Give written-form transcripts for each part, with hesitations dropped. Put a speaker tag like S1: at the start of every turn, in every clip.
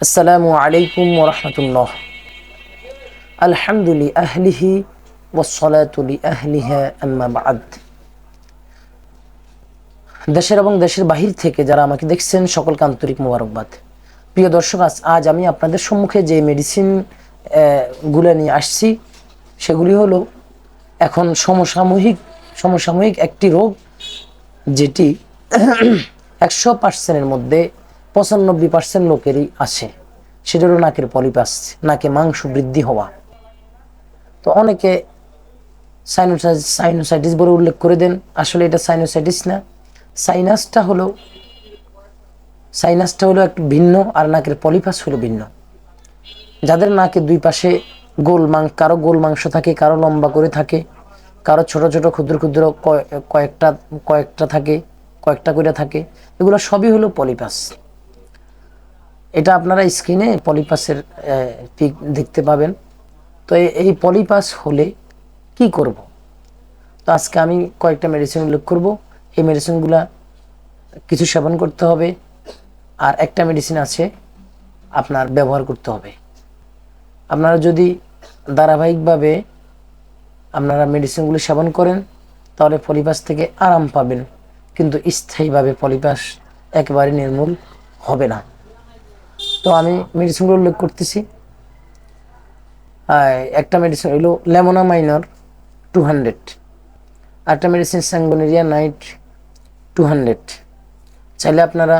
S1: আসসালামু আলাইকুম ওয়া রাহমাতুল্লাহ। আলহামদুলিল্লাহি আহলিহি ওয়াসসালাতু লিআহলিহা আম্মা বা'দ। দেশের এবং দেশের বাহির থেকে যারা আমাকে দেখছেন সকলকে আন্তরিক মোবারকবাদ। প্রিয় দর্শক, আজ আমি আপনাদের সম্মুখে যে মেডিসিন গুলো নিয়ে আসছি সেগুলি হলো এখন সমসাময়িক একটি রোগ, যেটি 100%-এর মধ্যে 95% লোকেরই আছে। সেটা হলো নাকের পলিপাস, নাকে মাংস বৃদ্ধি হওয়া। তো অনেকে সাইনোসাইটিস বলে উল্লেখ করে দেন, আসলে এটা সাইনোসাইটিস না। সাইনাসটা হলো একটু ভিন্ন, আর নাকের পলিপাস হলো ভিন্ন। যাদের নাকের দুই পাশে কারো গোল মাংস থাকে, কারো লম্বা করে থাকে, কারো ছোট ছোট ক্ষুদ্র ক্ষুদ্র কয়েকটা থাকে, কয়েকটা করে থাকে, এগুলো সবই হলো পলিপাস। এটা আপনারা স্ক্রিনে পলিপাসের পিক দেখতে পাবেন। তো এই পলিপাস হলে কি করব? তো আজকে আমি কয়েকটা মেডিসিন উল্লেখ করব। এই মেডিসিনগুলা কিছু সেবন করতে হবে, আর একটা মেডিসিন আছে আপনার ব্যবহার করতে হবে। আপনারা যদি ধারাবাহিকভাবে আপনারা মেডিসিনগুলি সেবন করেন তাহলে পলিপাস থেকে আরাম পাবেন, কিন্তু স্থায়ীভাবে পলিপাস একেবারে নির্মূল হবে না। তো আমি মেডিসিনগুলো উল্লেখ করতেছি। একটা মেডিসিন হলো লেমোনা মাইনর 200, আরেকটা মেডিসিন স্যাঙ্গুনেরিয়া নাইট 200। চাইলে আপনারা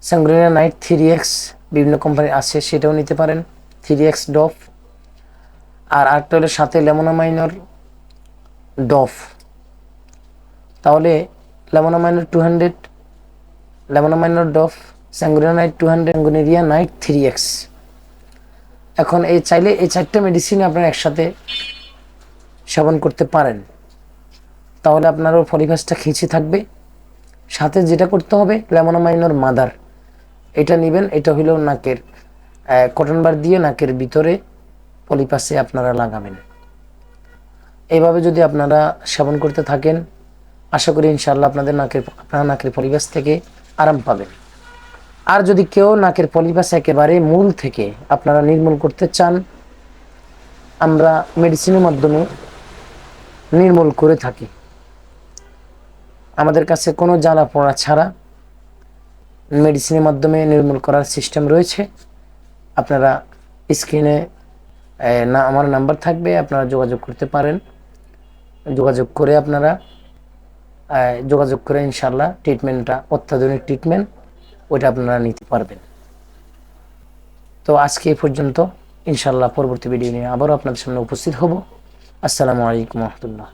S1: স্যাঙ্গুনেরিয়া নাইট 3x বিভিন্ন কোম্পানির আছে, সেটাও নিতে পারেন, 3x ডফ। আর আরেকটা হলো সাথে লেমোনা মাইনর ডফ। তাহলে লেমোনা মাইনর 200, লেমোনা মাইনর ডফ, sanguinaria nit 200, sanguinaria nit 3x। এখন চাইলে এই চারটে মেডিসিন আপনারা একসাথে সেবন করতে পারেন, তাহলে আপনারও পলিপাসটা খিঁচে থাকবে। সাথে যেটা করতে হবে, লেমোনা মাইনর মাদার, এটা নেবেন। এটা হলো নাকের কটন বার দিয়ে নাকের ভিতরে পলিপাসে আপনারা লাগাবেন। এইভাবে যদি আপনারা সেবন করতে থাকেন, আশা করি ইনশাআল্লাহ আপনারা নাকের পলিপাস থেকে আরাম পাবেন। আর যদি কেউ নাকের পলিপাস একেবারে মূল থেকে আপনারা নির্মূল করতে চান, আমরা মেডিসিনের মাধ্যমে নির্মূল করে থাকি। আমাদের কাছে কোনো জ্বালা পোড়া ছাড়া মেডিসিনের মাধ্যমে নির্মূল করার সিস্টেম রয়েছে। আপনারা স্ক্রিনে আমার নাম্বার থাকবে, আপনারা যোগাযোগ করতে পারেন। যোগাযোগ করে ইনশাআল্লাহ ট্রিটমেন্টটা অত্যাধুনিক ট্রিটমেন্ট, ওইটা আপনারা নিতে পারবেন। তো আজকে এই পর্যন্ত। ইনশাআল্লাহ পরবর্তী ভিডিও নিয়ে আবারও আপনাদের সামনে উপস্থিত হব। আসসালামু আলাইকুম ওয়া রাহমাতুল্লাহ।